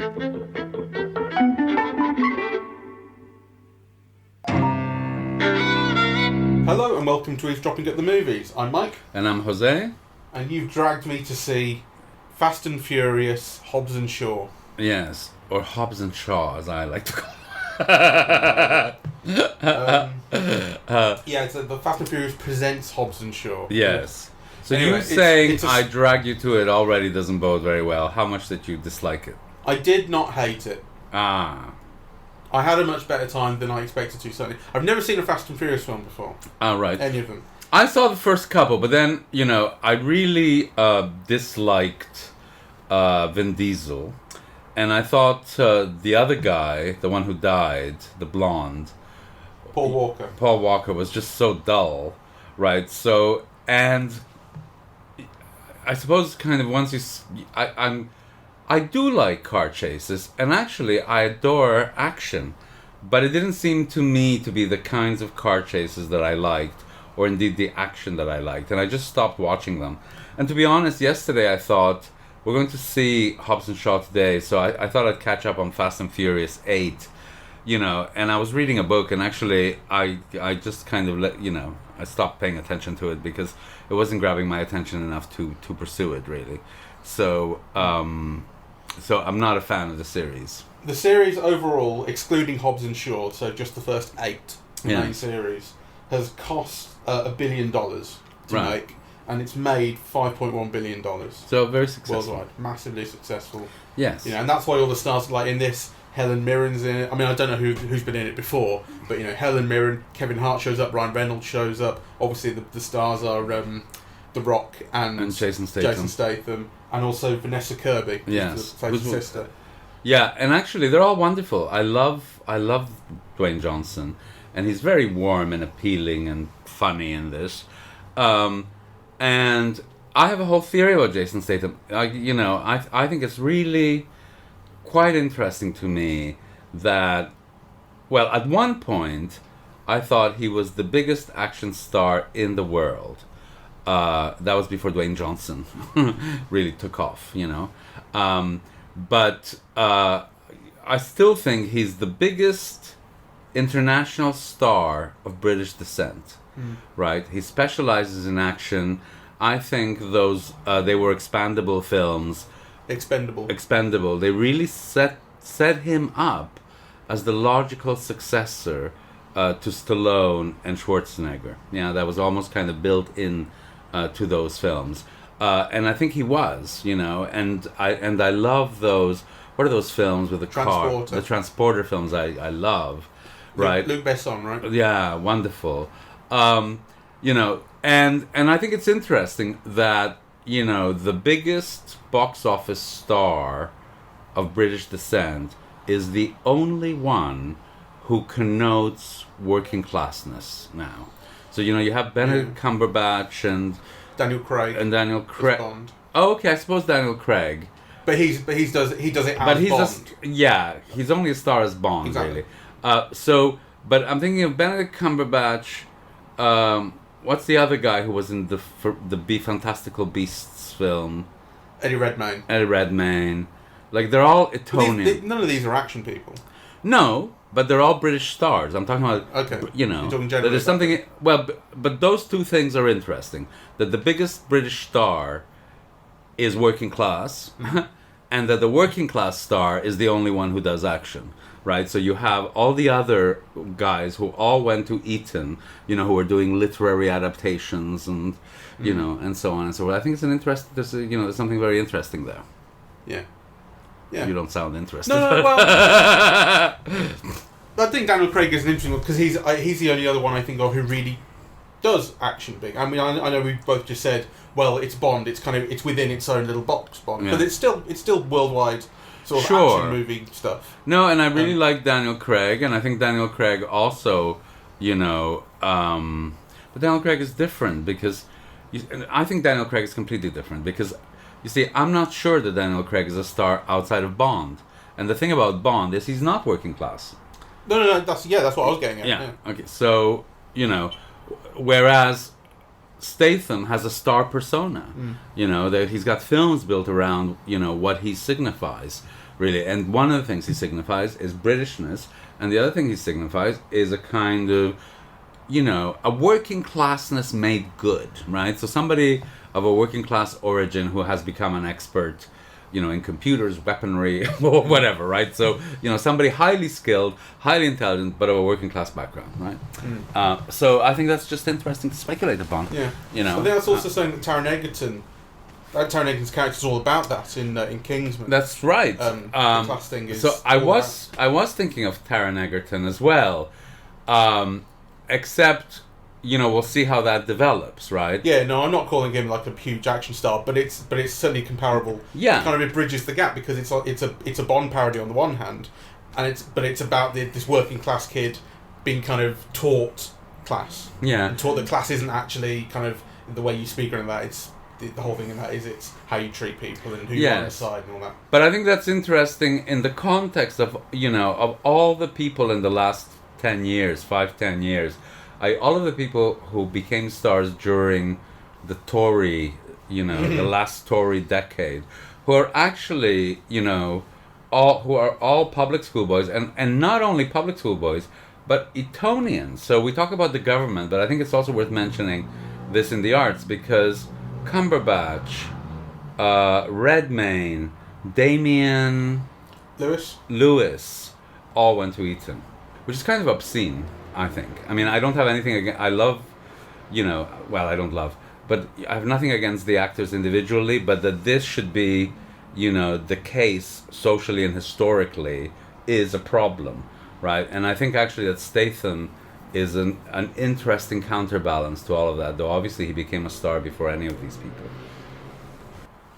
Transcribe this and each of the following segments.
Hello and welcome to Eavesdropping at the Movies. I'm Mike. And I'm José. And you've dragged me to see Fast and Furious, Hobbs and Shaw. Yes, or Hobbs and Shaw, as I like to call it. It's the Fast and Furious presents Hobbs and Shaw. Yes. So anyway, you saying it's I dragged you to it already doesn't bode very well. How much did you dislike it? I did not hate it. Ah. I had a much better time than I expected to, certainly. I've never seen a Fast and Furious film before. Ah, right. Any of them. I saw the first couple, but then, I really disliked Vin Diesel. And I thought the other guy, the one who died, the blonde... Paul Walker was just so dull, right? So, and I suppose kind of once you... I do like car chases, and actually I adore action. But it didn't seem to me to be the kinds of car chases that I liked, or indeed the action that I liked. And I just stopped watching them. And to be honest, yesterday I thought... We're going to see Hobbs and Shaw today, so I thought I'd catch up on Fast and Furious 8, and I was reading a book, and actually I just kind of I stopped paying attention to it because it wasn't grabbing my attention enough to pursue it, really. So I'm not a fan of the series. The series overall, excluding Hobbs and Shaw, so just the first 8 main series, has cost $1 billion to make. And it's made $5.1 billion. So very successful. Worldwide. Massively successful. Yes. And that's why all the stars, like in this, Helen Mirren's in it. I mean, I don't know who's been in it before, but Helen Mirren, Kevin Hart shows up, Ryan Reynolds shows up. Obviously, the stars are The Rock and Jason Statham. And also Vanessa Kirby, yes, who's the sister. Yeah, and actually, they're all wonderful. I love Dwayne Johnson, and he's very warm and appealing and funny in this. And I have a whole theory about Jason Statham. I think it's really quite interesting to me that, well, at one point, I thought he was the biggest action star in the world. That was before Dwayne Johnson really took off, But I still think he's the biggest international star of British descent. Right, he specializes in action. I think those they were expendable films. Expendable. They really set him up as the logical successor to Stallone and Schwarzenegger. Yeah, that was almost kind of built in to those films, and I think he was. And I love those. What are those films with the car? The Transporter films. I love. Right, Luc Besson, right? Yeah, wonderful. And I think it's interesting that, the biggest box office star of British descent is the only one who connotes working classness now. So, you have Benedict Cumberbatch and Daniel Craig. Bond. Oh, okay, I suppose Daniel Craig. But he does it as Bond. He's only a star as Bond, exactly. Really. But I'm thinking of Benedict Cumberbatch. What's the other guy who was in the Fantastical Beasts film? Eddie Redmayne. Like, they're all Etonian. None of these are action people. No, but they're all British stars. I'm talking about, okay. You're talking generally. There's something... Well, but those two things are interesting. That the biggest British star is working class, and that the working class star is the only one who does action. Right, so you have all the other guys who all went to Eton, who are doing literary adaptations and, and so on and so forth. I think it's an interest. There's something very interesting there. Yeah. You don't sound interested. No. Well, I think Daniel Craig is an interesting one because he's the only other one I think of who really does action big. I mean, I know we both just said, well, it's Bond. It's within its own little box, Bond, but it's still worldwide. Sort of action movie stuff. No, and I really like Daniel Craig, and I think Daniel Craig also, but Daniel Craig is different because I think Daniel Craig is completely different because, you see, I'm not sure that Daniel Craig is a star outside of Bond, and the thing about Bond is he's not working class. No, that's what I was getting at. Yeah. Okay, so whereas Statham has a star persona. You know, that he's got films built around, you know, what he signifies, really. And one of the things he signifies is Britishness, and the other thing he signifies is a kind of, you know, a working classness made good, right? So somebody of a working class origin who has become an expert, you know, in computers, weaponry, or whatever, right? So, you know, somebody highly skilled, highly intelligent, but of a working class background, right? So I think that's just interesting to speculate upon. Yeah. You know, I think that's also saying that Taron Egerton's character is all about that in Kingsman. That's right. The class thing is. So I was thinking of Taron Egerton as well, except, you know, we'll see how that develops, right? Yeah, no, I'm not calling him like a huge action star, but it's certainly comparable. Yeah, kind of it bridges the gap because it's a Bond parody on the one hand, and it's about this working class kid being kind of taught class. Yeah, and taught that class isn't actually kind of the way you speak around that. It's the whole thing in that is it's how you treat people and who you're on the side and all that. But I think that's interesting in the context of, you know, of all the people in the last 10 years, 5-10 years. All of the people who became stars during the Tory, you know, the last Tory decade, who are actually, you know, who are all public school boys, and not only public school boys, but Etonians. So we talk about the government, but I think it's also worth mentioning this in the arts, because Cumberbatch, Redmayne, Damien Lewis all went to Eton, which is kind of obscene, I think. I mean, I don't have anything against... I love, you know... Well, I don't love... But I have nothing against the actors individually, but that this should be, you know, the case socially and historically is a problem, right? And I think actually that Statham is an interesting counterbalance to all of that, though obviously he became a star before any of these people.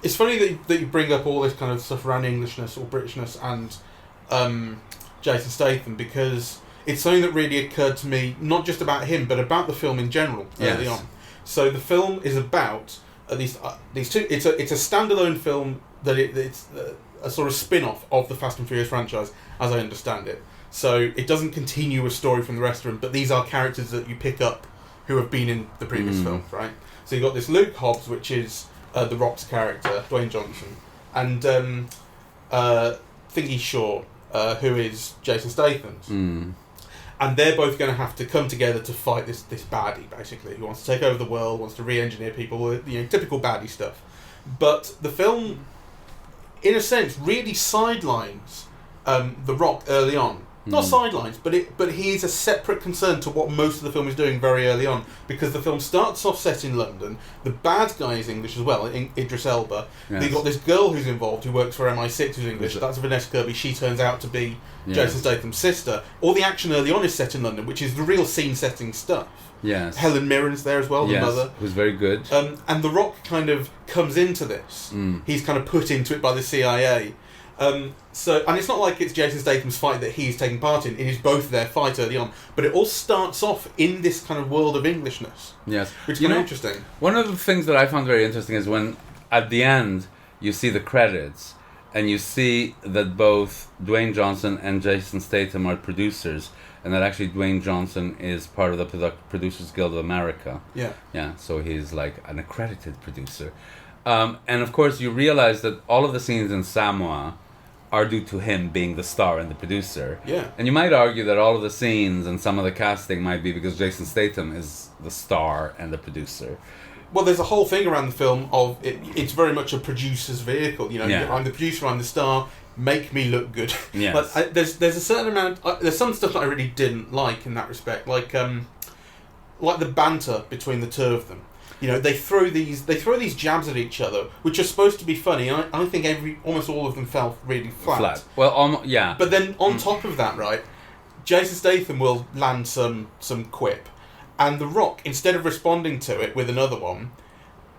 It's funny that you bring up all this kind of stuff around Englishness or Britishness and Jason Statham, because it's something that really occurred to me, not just about him, but about the film in general early on. So the film is about these two. It's a standalone film that it's a sort of spin-off of the Fast and Furious franchise, as I understand it. So it doesn't continue a story from the rest of them, but these are characters that you pick up who have been in the previous films, right? So you've got this Luke Hobbs, which is The Rock's character, Dwayne Johnson, and Thingy Shaw, who is Jason Statham's. And they're both going to have to come together to fight this baddie, basically, who wants to take over the world, wants to re-engineer people, you know, typical baddie stuff. But the film, in a sense, really sidelines The Rock early on. Not sidelines, but he's a separate concern to what most of the film is doing very early on, because the film starts off set in London. The bad guy is English as well, Idris Elba. Yes. You've got this girl who's involved who works for MI6 who's English. That's Vanessa Kirby. She turns out to be Jason Statham's sister. All the action early on is set in London, which is the real scene-setting stuff. Yes. Helen Mirren's there as well, the mother. Who's very good. And The Rock kind of comes into this. He's kind of put into it by the CIA. And it's not like it's Jason Statham's fight that he's taking part in. It is both their fight early on, but it all starts off in this kind of world of Englishness. Yes, which is kind of interesting. One of the things that I found very interesting is when at the end you see the credits and you see that both Dwayne Johnson and Jason Statham are producers, and that actually Dwayne Johnson is part of the Producers Guild of America. Yeah. So he's like an accredited producer, and of course you realize that all of the scenes in Samoa are due to him being the star and the producer. Yeah. And you might argue that all of the scenes and some of the casting might be because Jason Statham is the star and the producer. Well, there's a whole thing around the film of it's very much a producer's vehicle. You know, I'm the producer, I'm the star. Make me look good. Yes. But there's a certain amount. There's some stuff that I really didn't like in that respect, like the banter between the two of them. You know, they throw these jabs at each other, which are supposed to be funny. And I think almost all of them fell really flat. Well, yeah. But then on top of that, right, Jason Statham will land some quip, and The Rock, instead of responding to it with another one,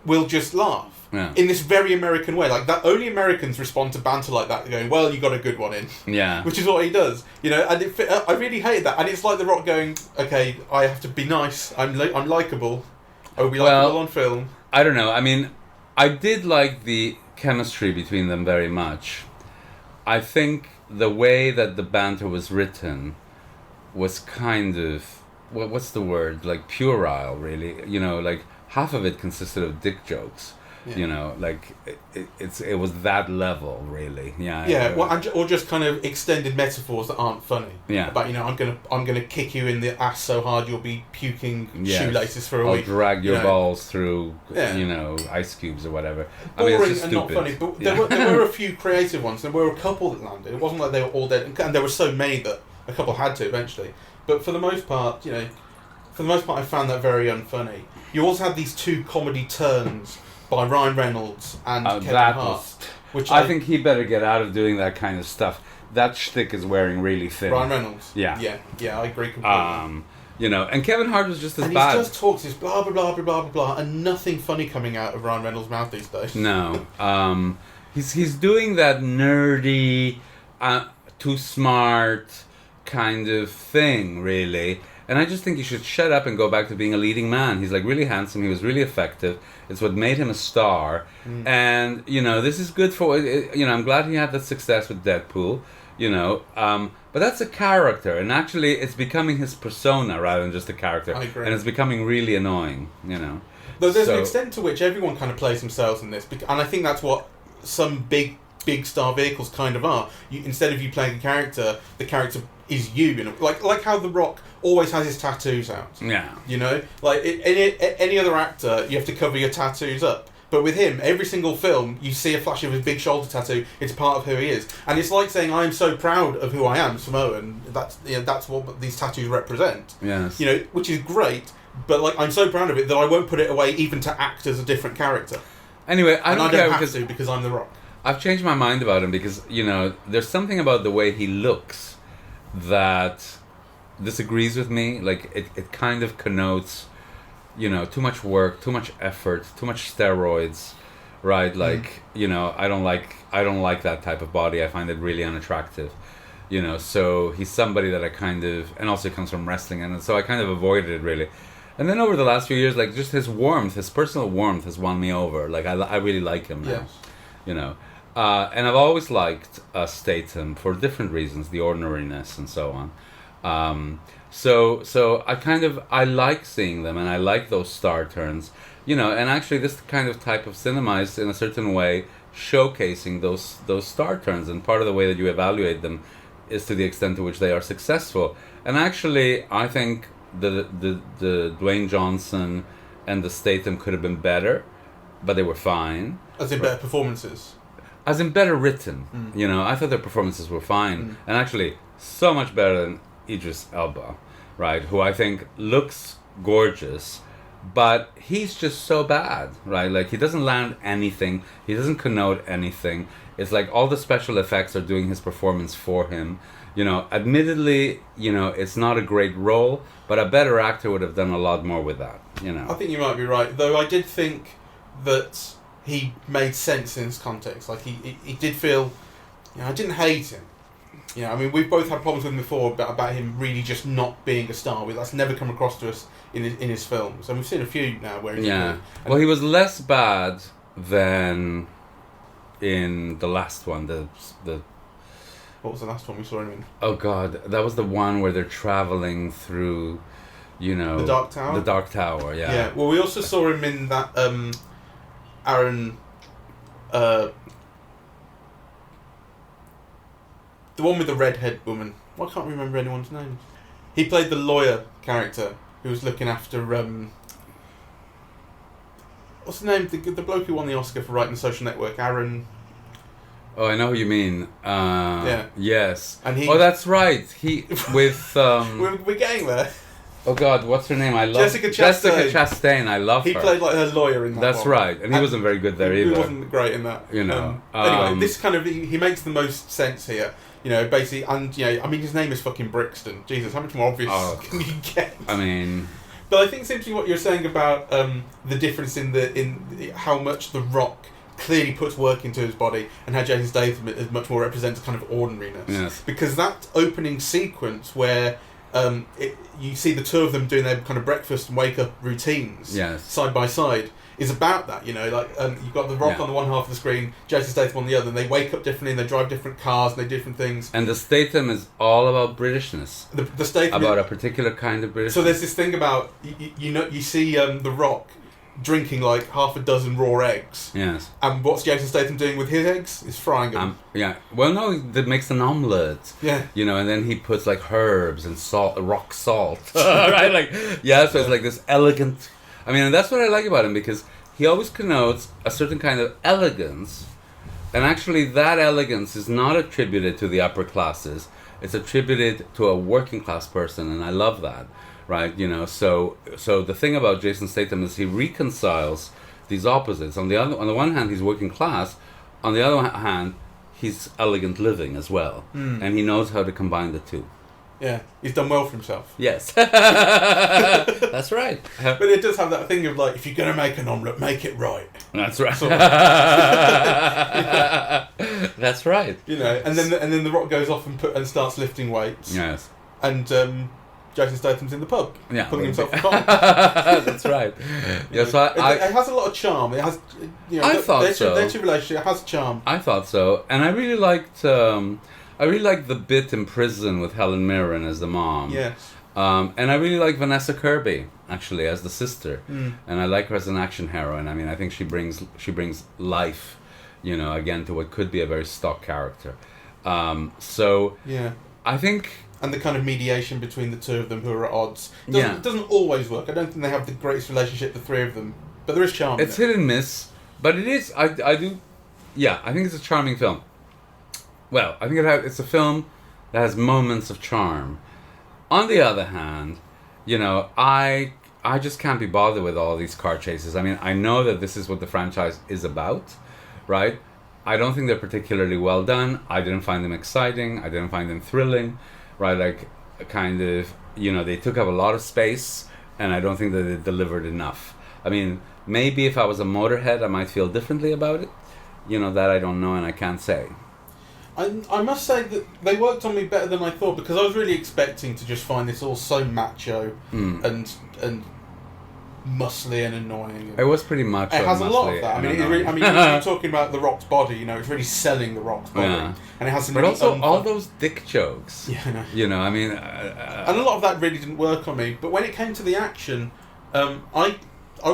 will just laugh in this very American way. Like that, only Americans respond to banter like that, going, "Well, you got a good one in." Yeah. Which is what he does, you know. And I really hated that. And it's like The Rock going, "Okay, I have to be nice. I'm likable. I will be likable on film." I don't know. I mean, I did like the chemistry between them very much. I think the way that the banter was written was kind of, what's the word? Like puerile, really. You know, like half of it consisted of dick jokes. Yeah. You know, like it was that level, really. Yeah. Yeah, well, or just kind of extended metaphors that aren't funny. Yeah. About, you know, I'm gonna kick you in the ass so hard you'll be puking shoelaces for a week. I'll drag your balls through, Yeah. you know, ice cubes or whatever. Boring it's just and stupid. not funny, but there were a few creative ones. There were a couple that landed. It wasn't like they were all dead, and there were so many that a couple had to eventually. But for the most part, you know, I found that very unfunny. You also had these two comedy turns by Ryan Reynolds and Kevin Hart. Which I think he better get out of doing that kind of stuff. That shtick is wearing really thin. Ryan Reynolds? Yeah. Yeah, I agree completely. You know, and Kevin Hart was just as and bad. And he just talks this blah, blah, blah, blah, blah, blah, blah, and nothing funny coming out of Ryan Reynolds' mouth these days. No. He's doing that nerdy, too smart kind of thing, really. And I just think he should shut up and go back to being a leading man. He's like really handsome. He was really effective. It's what made him a star. And, you know, this is good for, you know, I'm glad he had that success with Deadpool, you know. But that's a character. And actually, it's becoming his persona rather than just a character. I agree. And it's becoming really annoying, you know. Though there's an extent to which everyone kind of plays themselves in this. And I think that's what some big star vehicles kind of are. Instead of you playing a character, the character is you know, like how The Rock always has his tattoos out. Yeah. You know, like any other actor, you have to cover your tattoos up. But with him, every single film, you see a flash of his big shoulder tattoo. It's part of who he is, and it's like saying, "I am so proud of who I am, Samoan." That's what these tattoos represent. Yes. You know, which is great. But like, I'm so proud of it that I won't put it away even to act as a different character. Anyway, I don't care because I'm The Rock. I've changed my mind about him because, you know, there's something about the way he looks that disagrees with me. Like, it kind of connotes, you know, too much work, too much effort, too much steroids, right? Like, you know, I don't like that type of body. I find it really unattractive, you know. So he's somebody that I kind of, and also he comes from wrestling, and so I kind of avoided it really. And then over the last few years, like, just his warmth, his personal warmth has won me over. Like, I really like him now, Yes. you know. And I've always liked Statham for different reasons, the ordinariness and so on. So I like seeing them, and I like those star turns, you know. And actually, this kind of type of cinema is in a certain way showcasing those star turns, and part of the way that you evaluate them is to the extent to which they are successful. And actually, I think the Dwayne Johnson and the Statham could have been better, but they were fine. As in better performances. As in better written, you know. I thought their performances were fine, and actually so much better than Idris Elba, right? Who I think looks gorgeous, but he's just so bad, right? Like, he doesn't land anything, he doesn't connote anything. It's like all the special effects are doing his performance for him. You know, admittedly, you know, it's not a great role, but a better actor would have done a lot more with that, you know. I think you might be right, though I did think that he made sense in this context. Like, he did feel, you know, I didn't hate him. You know, I mean, we've both had problems with him before about him really just not being a star. That's never come across to us in his films, and we've seen a few now where he's good. Well, he was less bad than in the last one. The what was the last one we saw him in? Oh God, that was the one where they're traveling through, you know, the Dark Tower. The Dark Tower, yeah. Yeah. Well, we also saw him in that Aaron. The one with the redhead woman. Why can't I remember anyone's names? He played the lawyer character who was looking after what's the name? The bloke who won the Oscar for writing The Social Network, Aaron. Oh, I know who you mean. Yeah. Yes. And he. Oh, that's right. He with. We're getting there. Oh God, what's her name? I love Jessica Chastain. Jessica Chastain. I love her. He played like her lawyer in that. That's one. right, and he wasn't very good there either. He wasn't great in that. You know. Anyway, this kind of he makes the most sense here. You know, basically, and you know, I mean, his name is fucking Brixton. Jesus, how much more obvious can you get? I mean, but I think simply what you're saying about the difference in how much The Rock clearly puts work into his body, and how Jason Statham is much more represents kind of ordinariness. Yes. Because that opening sequence where you see the two of them doing their kind of breakfast and wake up routines side by side is about that, you know, like you've got The Rock on the one half of the screen, Jason Statham on the other, and they wake up differently and they drive different cars and they do different things. And the Statham is all about Britishness. The Statham about a particular kind of Britishness. So there's this thing about you know, you see The Rock drinking like half a dozen raw eggs. Yes. And what's Jason Statham doing with his eggs? He's frying them. Yeah. Well, no, he makes an omelette. Yeah. You know, and then he puts like herbs and salt, rock salt. Right? Like, yeah, so it's like this elegant. I mean, and that's what I like about him, because he always connotes a certain kind of elegance. And actually, that elegance is not attributed to the upper classes. It's attributed to a working class person, and I love that. Right, you know, so the thing about Jason Statham is he reconciles these opposites. On the one hand, he's working class. On the other hand, he's elegant living as well, and he knows how to combine the two. Yeah, he's done well for himself. Yes, that's right. But it does have that thing of like, if you're gonna make an omelette, make it right. That's right. Sort of. That's right. You know, and then the Rock goes off and starts lifting weights. Yes. And Jason Statham's in the pub, pulling himself apart. That's right. Yeah, so it has a lot of charm. It has, you know, I thought so. Their two relationship has charm. I thought so, and I really liked the bit in prison with Helen Mirren as the mom. Yes. And I really like Vanessa Kirby actually as the sister, and I like her as an action heroine. I mean, I think she brings life, you know, again to what could be a very stock character. So yeah, I think. And the kind of mediation between the two of them who are at odds. It doesn't always work. I don't think they have the greatest relationship, the three of them. But there is charm. It's hit and miss. But it is, I think it's a charming film. Well, I think it's a film that has moments of charm. On the other hand, you know, I just can't be bothered with all these car chases. I mean, I know that this is what the franchise is about, right? I don't think they're particularly well done. I didn't find them exciting. I didn't find them thrilling. Right, like, kind of, you know, they took up a lot of space, and I don't think that they delivered enough. I mean, maybe if I was a motorhead, I might feel differently about it. You know, that I don't know, and I can't say. I must say that they worked on me better than I thought, because I was really expecting to just find this all so macho and muscly and annoying. It was pretty macho. It has a lot of that. You're talking about The Rock's body. You know, it's really selling The Rock's body, and it has some. But really also all those dick jokes. Yeah, I know. You know, I mean, and a lot of that really didn't work on me. But when it came to the action, I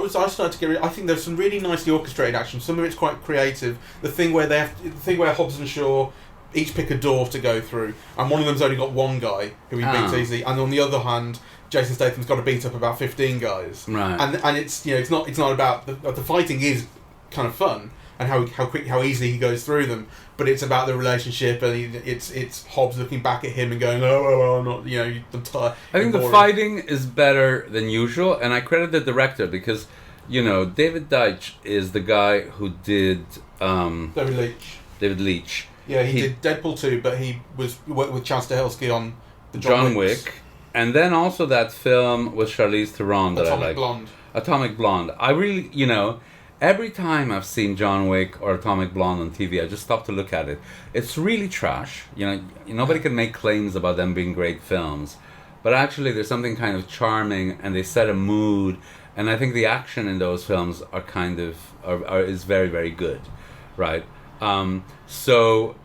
started to get. I think there's some really nicely orchestrated action. Some of it's quite creative. The thing where Hobbs and Shaw each pick a door to go through, and one of them's only got one guy who he beats easily, and on the other hand, Jason Statham's got to beat up about 15 guys, right? And it's, you know, it's not about the fighting is kind of fun and how easily he goes through them, but it's about the relationship, and it's Hobbs looking back at him and going, oh, I'm not, you know, I'm tired. I think the fighting is better than usual, and I credit the director because, you know, David Deitch is the guy who did David Leitch. Yeah, he did Deadpool 2, but he worked with Chad Stahelski on the John Wick. And then also that film with Charlize Theron that Atomic I like. Blonde. Atomic Blonde. I really, you know, every time I've seen John Wick or Atomic Blonde on TV, I just stop to look at it. It's really trash. You know, nobody can make claims about them being great films. But actually there's something kind of charming, and they set a mood. And I think the action in those films are kind of, is very, very good. Right? So,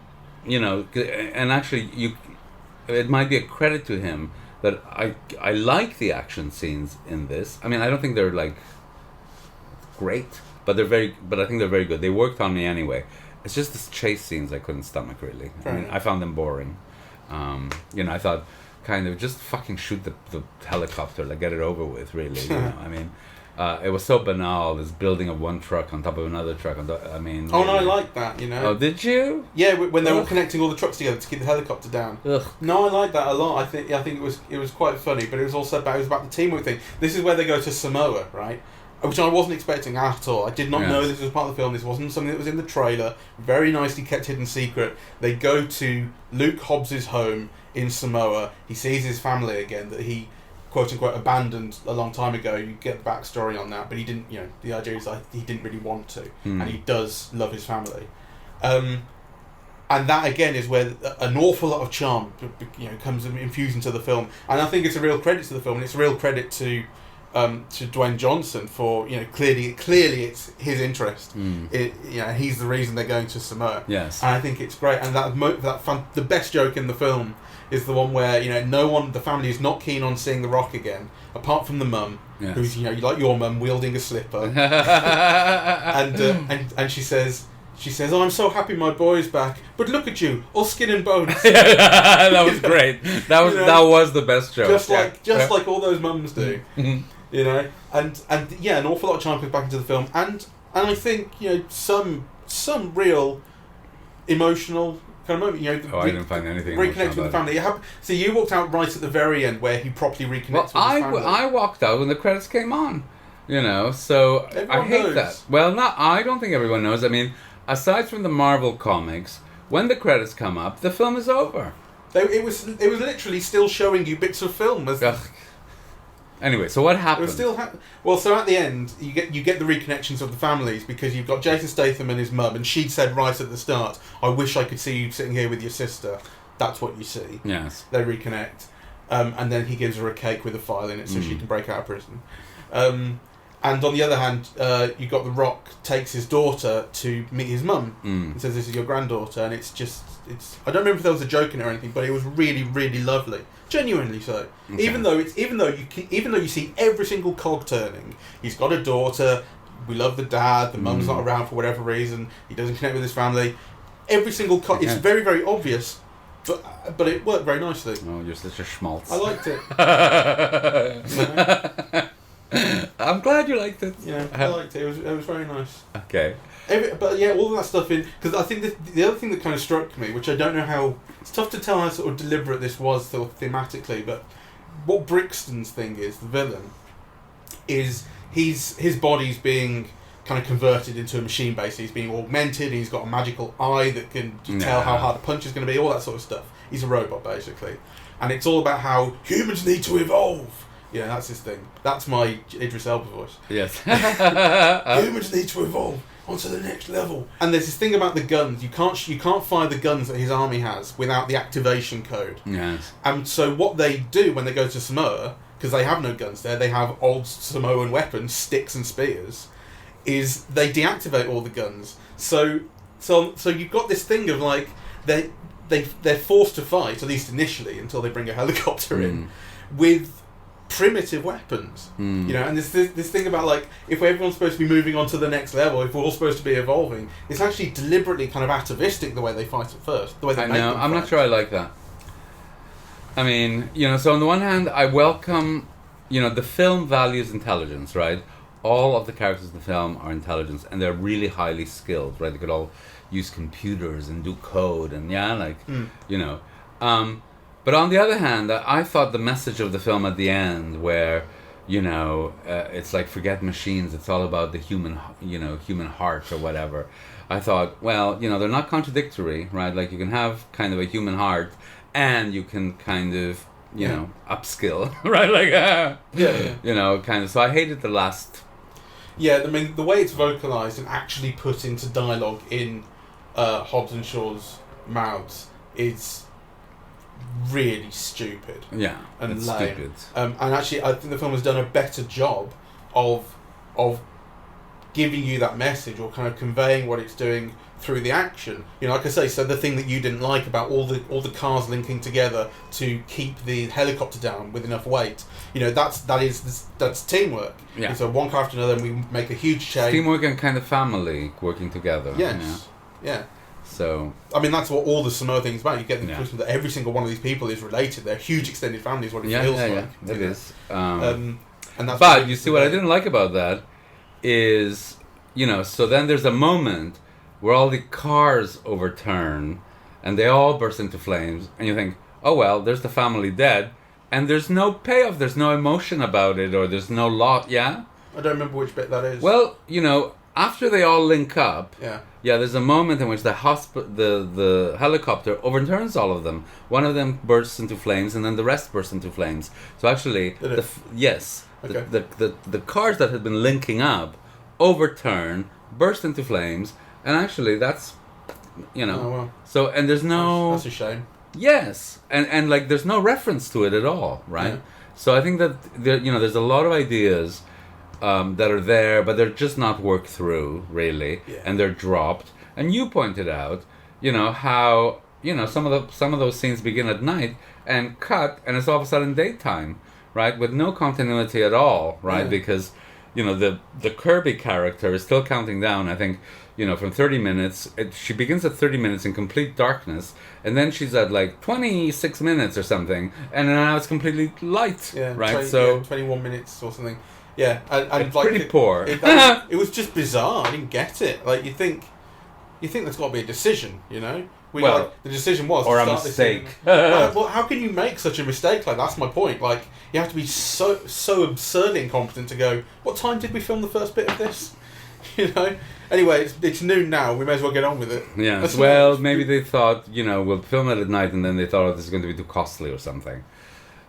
you know, and actually it might be a credit to him that I like the action scenes in this. I mean, I don't think they're like great, but I think they're very good. They worked on me anyway. It's just the chase scenes I couldn't stomach, really. I mean, I found them boring. You know, I thought kind of just fucking shoot the helicopter, like get it over with, really. You know, I mean, it was so banal, this building of one truck on top of another truck. I mean... Oh, no, I like that, you know. Oh, did you? Yeah, when they were connecting all the trucks together to keep the helicopter down. Ugh. No, I like that a lot. I think it was quite funny, but it was also about the teamwork thing. This is where they go to Samoa, right? Which I wasn't expecting at all. I did not know this was part of the film. This wasn't something that was in the trailer. Very nicely kept hidden secret. They go to Luke Hobbs' home in Samoa. He sees his family again that he, quote unquote, abandoned a long time ago. You get the backstory on that, but he didn't. You know, the idea is that he didn't really want to, and he does love his family. And that again is where an awful lot of charm, you know, comes infused into the film. And I think it's a real credit to the film, and it's a real credit to to Dwayne Johnson for clearly it's his interest. He's the reason they're going to Samoa. Yes, and I think it's great. And the best joke in the film is the one where the family is not keen on seeing The Rock again, apart from the mum, who's like your mum wielding a slipper, and she says. "Oh, I'm so happy my boy's back, but look at you, all skin and bones." That was great. That was the best joke. Just like all those mums do, and an awful lot of time comes back into the film, and I think some real emotional kind of moment. I didn't find anything reconnecting with the family. So you walked out right at the very end where he properly reconnects with his family. I walked out when the credits came on. So everyone I hate knows. that. Well, I don't think everyone knows. I mean, aside from the Marvel comics, when the credits come up, the film is over. It was literally still showing you bits of film. Anyway, so what happened? It was still well, so at the end, you get the reconnections of the families because you've got Jason Statham and his mum, and she said right at the start, "I wish I could see you sitting here with your sister." That's what you see. Yes. They reconnect, and then he gives her a cake with a file in it so she can break out of prison. And on the other hand, you got The Rock takes his daughter to meet his mum and says, "This is your granddaughter," and it's I don't remember if there was a joke in it or anything, but it was really, really lovely, genuinely so. Okay. Even though you see every single cog turning, he's got a daughter. We love the dad. The mum's not around for whatever reason. He doesn't connect with his family. Every single cog. It's very, very obvious, but it worked very nicely. Oh, you're such a schmaltz. I liked it. I'm glad you liked it. Yeah, I liked it. It was very nice. Okay. All of that stuff in, because I think the other thing that kind of struck me, which I don't know how, it's tough to tell how sort of deliberate this was sort of thematically, but what Brixton's thing is, the villain, is his body's being kind of converted into a machine basically. He's being augmented, and he's got a magical eye that can tell how hard a punch is going to be, all that sort of stuff. He's a robot basically. And it's all about how humans need to evolve. Yeah, that's his thing. That's my Idris Elba voice. Yes. Humans need to evolve onto the next level. And there's this thing about the guns. You can't fire the guns that his army has without the activation code. Yes. And so what they do when they go to Samoa, because they have no guns there, they have old Samoan weapons, sticks and spears, is they deactivate all the guns. So you've got this thing of like they're forced to fight, at least initially, until they bring a helicopter in, with primitive weapons, and there's this thing about like if everyone's supposed to be moving on to the next level, if we're all supposed to be evolving, it's actually deliberately kind of atavistic the way they fight at first. The way they make them I'm fight. not sure I like that. I mean, so on the one hand, I welcome, the film values intelligence, right? All of the characters in the film are intelligent, and they're really highly skilled, right? They could all use computers and do code, and but on the other hand, I thought the message of the film at the end, where, it's like forget machines, it's all about the human heart or whatever. I thought, well, they're not contradictory, right? Like you can have kind of a human heart, and you can kind of, upskill, right? Like, kind of. So I hated the last. Yeah, I mean the way it's vocalized and actually put into dialogue in Hobbs and Shaw's mouths is really stupid. Yeah, and it's lame. stupid. And actually, I think the film has done a better job of giving you that message or kind of conveying what it's doing through the action. Like I say, so the thing that you didn't like about all the cars linking together to keep the helicopter down with enough weight, that's teamwork. Yeah. And so one car after another, and we make a huge chain. Teamwork and kind of family working together. Yes. Yeah. So I mean, that's what all the Samoa things about. You get the impression that every single one of these people is related. They're huge extended families. What it feels like. Yeah, it is. And that's but you see, what I didn't like about that is, so then there's a moment where all the cars overturn and they all burst into flames, and you think, oh well, there's the family dead, and there's no payoff, there's no emotion about it, or there's no lot. Yeah. I don't remember which bit that is. Well, after they all link up. Yeah, there's a moment in which the helicopter overturns all of them. One of them bursts into flames, and then the rest bursts into flames. So actually, the cars that had been linking up overturn, burst into flames, and actually that's, Oh, well. So, and there's no. That's a shame. Yes, and like there's no reference to it at all, right? So I think that there's a lot of ideas that are there, but they're just not worked through really, and they're dropped. And you pointed out, how some of those scenes begin at night and cut, and it's all of a sudden daytime, right, with no continuity at all, right, because the Kirby character is still counting down. I think from 30 minutes. She begins at 30 minutes in complete darkness, and then she's at like 26 minutes or something, and now it's completely light. Yeah, right. 21 minutes or something. Yeah, and it's like pretty poor. It was just bizarre. I didn't get it. Like you think there's got to be a decision, the decision was or to a mistake. Well, how can you make such a mistake? Like that's my point. Like you have to be so absurdly incompetent to go. What time did we film the first bit of this? Anyway, it's noon now. We may as well get on with it. Yeah. Well, maybe they thought, we'll film it at night, and then they thought, this is going to be too costly or something.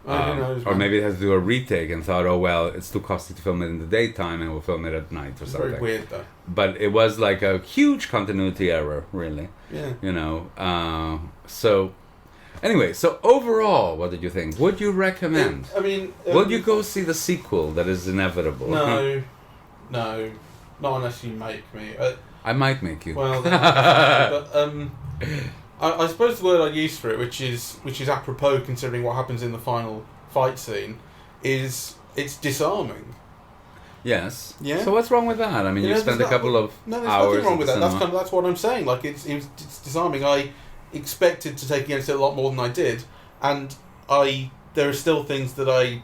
Who knows, or maybe they had to do a retake and thought, oh well, it's too costly to film it in the daytime, and we'll film it at night or something. Very weird, though. But it was like a huge continuity error, really. Yeah. So anyway, so overall, what did you think? Would you recommend? Would you go see the sequel that is inevitable? No. Not unless you make me. I might make you. Well, but I suppose the word I use for it, which is apropos considering what happens in the final fight scene, is it's disarming. Yes. Yeah. So what's wrong with that? You spend a couple of hours. No, there's nothing wrong with that. That's what I'm saying. Like it's disarming. I expected to take against it a lot more than I did, and there are still things that I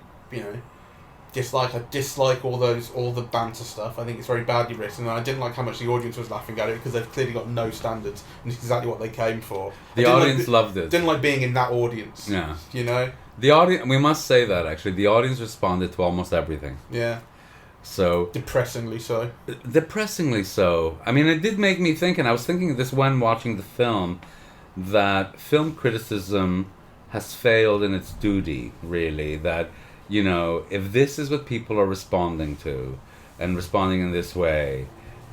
dislike. I dislike all the banter stuff. I think it's very badly written, and I didn't like how much the audience was laughing at it because they've clearly got no standards, and it's exactly what they came for. The audience loved it. Didn't like being in that audience. Yeah. The audience. We must say that actually, the audience responded to almost everything. Yeah. So depressingly so. Depressingly so. It did make me think, and I was thinking this when watching the film, that film criticism has failed in its duty. Really, that. If this is what people are responding to, and responding in this way,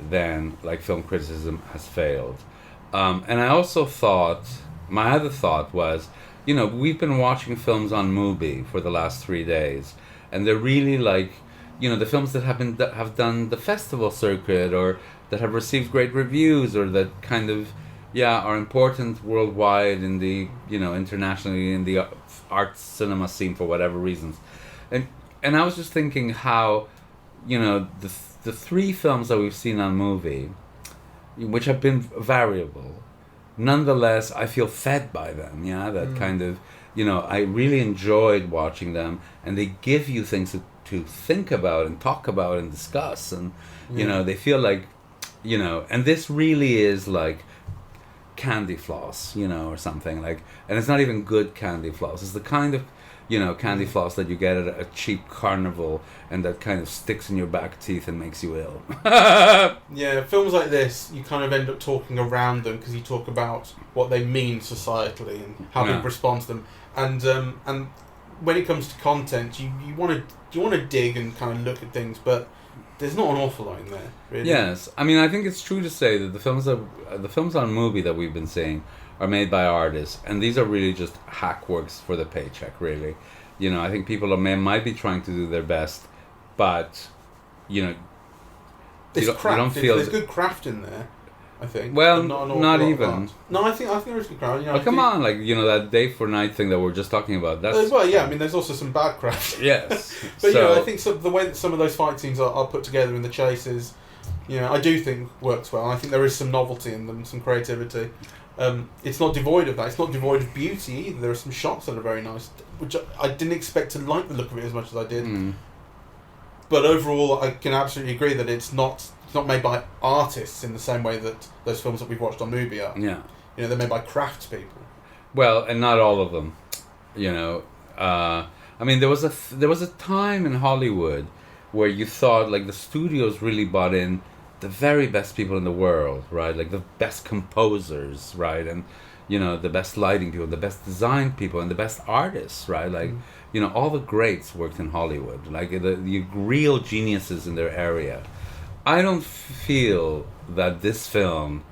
then film criticism has failed. And I also thought, my other thought was, we've been watching films on Mubi for the last 3 days, and they're really the films that have done the festival circuit, or that have received great reviews, or that kind of are important worldwide in the internationally in the art cinema scene for whatever reasons. And I was just thinking how, the 3 films that we've seen on Mubi, which have been variable, nonetheless, I feel fed by them, that kind of, I really enjoyed watching them, and they give you things to think about and talk about and discuss, and, they feel like, and this really is like candy floss, or something, and it's not even good candy floss, it's the kind of candy floss that you get at a cheap carnival, and that kind of sticks in your back teeth and makes you ill. Yeah, films like this, you kind of end up talking around them because you talk about what they mean societally and how people respond to them. And when it comes to content, you want to dig and kind of look at things, but there's not an awful lot in there, really. Yes, I think it's true to say that the films on Mubi that we've been seeing are made by artists, and these are really just hack works for the paycheck, really. I think people might be trying to do their best, but there's good craft in there, I think. Well, not even. No, I think there is good craft. Come on, that day for night thing that we're just talking about. That's there's also some bad craft. Yes, but I think the way that some of those fight scenes are put together in the chases, I do think works well. I think there is some novelty in them, some creativity. It's not devoid of that. It's not devoid of beauty either. There are some shots that are very nice, which I didn't expect to like the look of it as much as I did. But overall, I can absolutely agree that it's not made by artists in the same way that those films that we've watched on Mubi are. Yeah. They're made by craftspeople. Well, and not all of them. There was a time in Hollywood where you thought the studios really bought in the very best people in the world, right? The best composers, right? And, the best lighting people, the best design people, and the best artists, right? All the greats worked in Hollywood, the real geniuses in their area. I don't feel that this film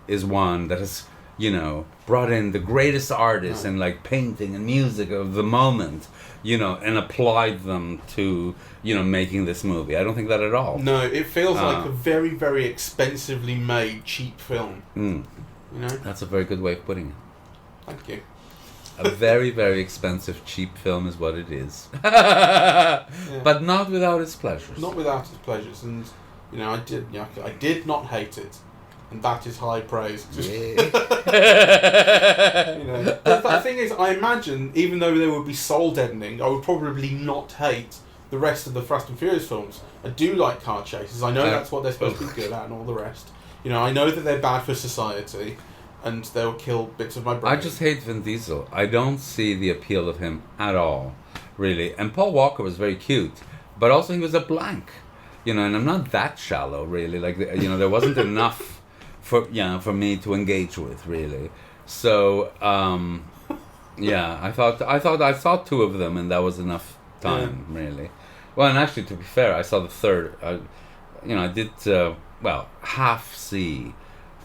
is one that has you know, brought in the greatest artists and like painting and music of the moment, you know, and applied them to, you know, making this movie. I don't think that at all. No, it feels like a very, very expensively made cheap film. You know? That's a very good way of putting it. Thank you. A very, very expensive, cheap film is what it is. But not without its pleasures. Not without its pleasures. And, you know, I did not hate it. And that is high praise. Yeah. You know, the thing is, I imagine, even though there would be soul deadening, I would probably not hate the rest of the Fast and Furious films. I do like car chases. I know that's what they're supposed to be good at and all the rest. You know, I know that they're bad for society and they'll kill bits of my brain. I just hate Vin Diesel. I don't see the appeal of him at all, really. And Paul Walker was very cute, but also he was a blank. You know, and I'm not that shallow, really. Like, you know, there wasn't enough for me to engage with, really. So, yeah, I thought I saw two of them, and that was enough time, really. Well, and actually, to be fair, I saw the third. You know, I did half see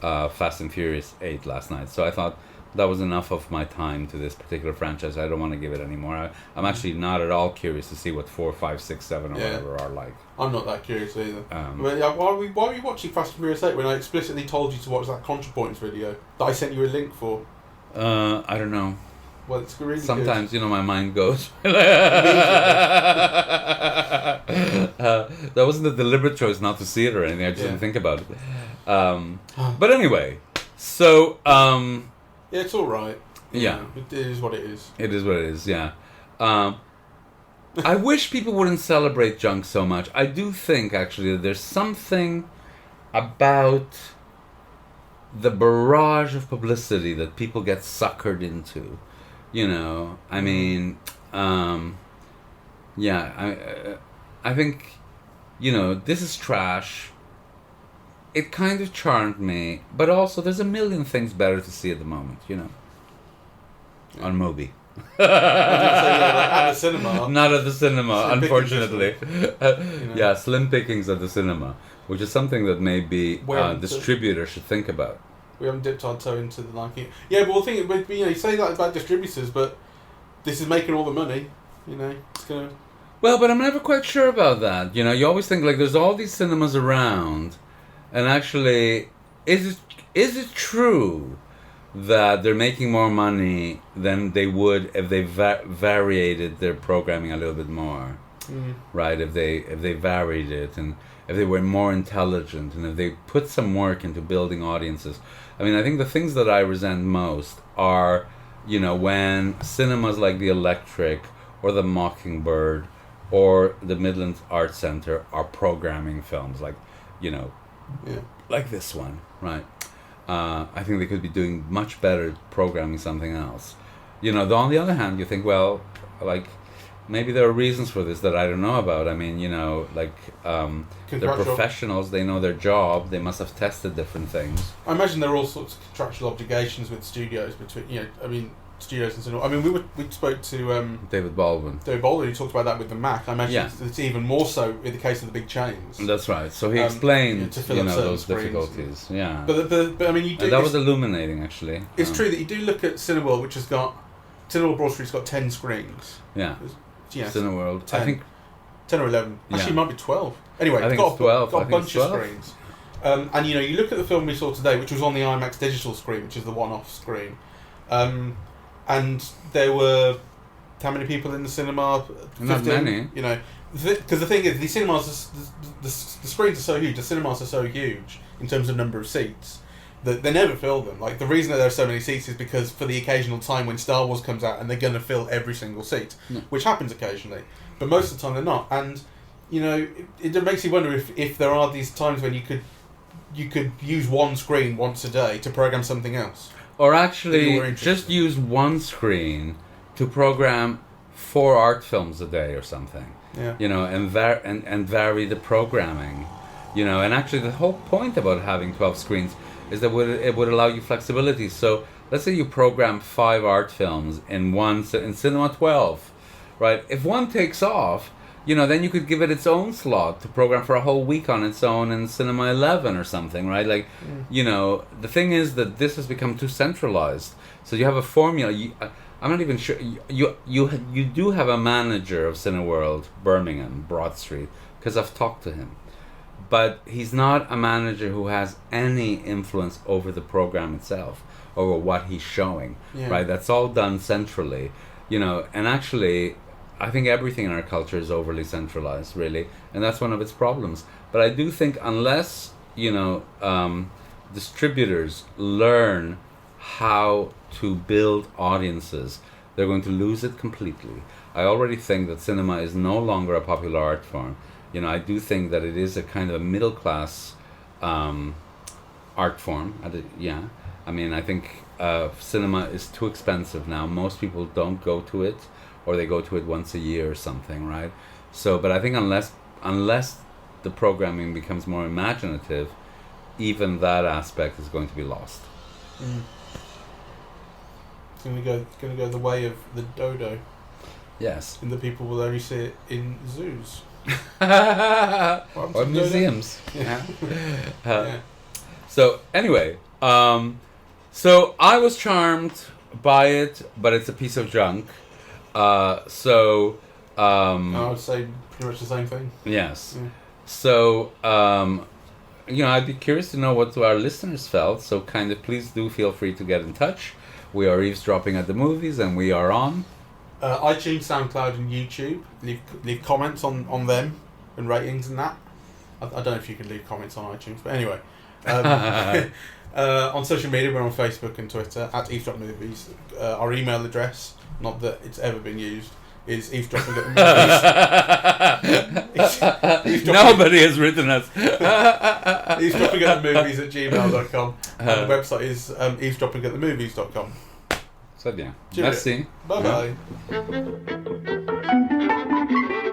Fast and Furious 8 last night, so I thought that was enough of my time to this particular franchise. I don't want to give it any more. I'm actually not at all curious to see what 4, 5, 6, 7 or whatever are like. I'm not that curious either. Why are you watching Fast and Furious 8 when I explicitly told you to watch that ContraPoints video that I sent you a link for? I don't know. Well, it's really sometimes, you know, my mind goes. That wasn't a deliberate choice not to see it or anything. I just didn't think about it. But anyway, so... yeah, it's all right. Yeah. It is what it is. It is what it is, yeah. I wish people wouldn't celebrate junk so much. I do think, actually, that there's something about the barrage of publicity that people get suckered into. You know, I mean, I think, you know, this is trash. It kind of charmed me, but also there's a million things better to see at the moment, you know, on Mubi. At the cinema. Not at the cinema, Slim unfortunately. you know. Yeah, slim pickings at the cinema, which is something that maybe distributors should think about. We haven't dipped our toe into the liking. Yeah, but the thing is, you know, you say that about distributors, but this is making all the money. You know, it's gonna. Well, but I'm never quite sure about that. You know, you always think like there's all these cinemas around, and actually, is it true that they're making more money than they would if they variated their programming a little bit more, right? If they varied it and if they were more intelligent and if they put some work into building audiences. I mean, I think the things that I resent most are, you know, when cinemas like the Electric or the Mockingbird or the Midlands Arts Centre are programming films like, you know, like this one, right? I think they could be doing much better programming something else. You know, on the other hand, you think, well, like, maybe there are reasons for this that I don't know about. I mean, you know, like, they're professionals, they know their job, they must have tested different things. I imagine there are all sorts of contractual obligations with studios between, you know, I mean, studios and cinema. I mean, we spoke to David Baldwin. David Baldwin, who talked about that with the Mac. I imagine it's even more so in the case of the big chains. That's right. So he explained, you know, those difficulties. Yeah. But I mean, you do. And that was illuminating, actually. It's true that you do look at Cineworld, which has got Cineworld Broad Street's got 10 screens. Yeah. Yes. Cineworld. 10. I think 10 or 11. Actually, it might be 12. Anyway, I think it's 12. Got a bunch of screens. And you know, you look at the film we saw today, which was on the IMAX digital screen, which is the one-off screen. And there were how many people in the cinema? 15, not many. You know, because the thing is, the cinemas, the screens are so huge, the cinemas are so huge in terms of number of seats that they never fill them. Like, the reason that there are so many seats is because for the occasional time when Star Wars comes out and they're going to fill every single seat, which happens occasionally, but most of the time they're not. And you know, it makes you wonder if there are these times when you could use one screen once a day to program something else. Or actually, just use one screen to program 4 art films a day or something. Yeah. You know, and vary the programming. You know, and actually the whole point about having 12 screens is that it would allow you flexibility. So let's say you program 5 art films in Cinema 12, right? If one takes off, then you could give it its own slot to program for a whole week on its own in Cinema 11 or something, right? Like, the thing is that this has become too centralized. So you have a formula. I'm not even sure. You do have a manager of Cineworld, Birmingham, Broad Street, because I've talked to him. But he's not a manager who has any influence over the program itself, over what he's showing, right? That's all done centrally, and actually, I think everything in our culture is overly centralized, really, and that's one of its problems. But I do think unless, distributors learn how to build audiences, they're going to lose it completely. I already think that cinema is no longer a popular art form. I do think that it is a kind of a middle class art form. I mean, I think cinema is too expensive now. Most people don't go to it, or they go to it once a year or something, right? So, but I think unless the programming becomes more imaginative, even that aspect is going to be lost. It's going to go the way of the dodo. Yes. And the people will only see it in zoos. Or museums. Yeah. So anyway, so I was charmed by it, but it's a piece of junk. I would say pretty much the same thing. Yes. Yeah. So I'd be curious to know what our listeners felt. So kind of please do feel free to get in touch. We are eavesdropping at the movies, and we are on iTunes, SoundCloud, and YouTube. Leave comments on them and ratings and that. I don't know if you can leave comments on iTunes, but anyway. On social media, we're on Facebook and Twitter at Eavesdrop Movies. Our email address, not that it's ever been used, is eavesdropping at the movies. Nobody has written us. Eavesdropping at the movies at gmail.com. And the website is eavesdroppingatthemovies.com. C'est bien. Merci. Bye bye.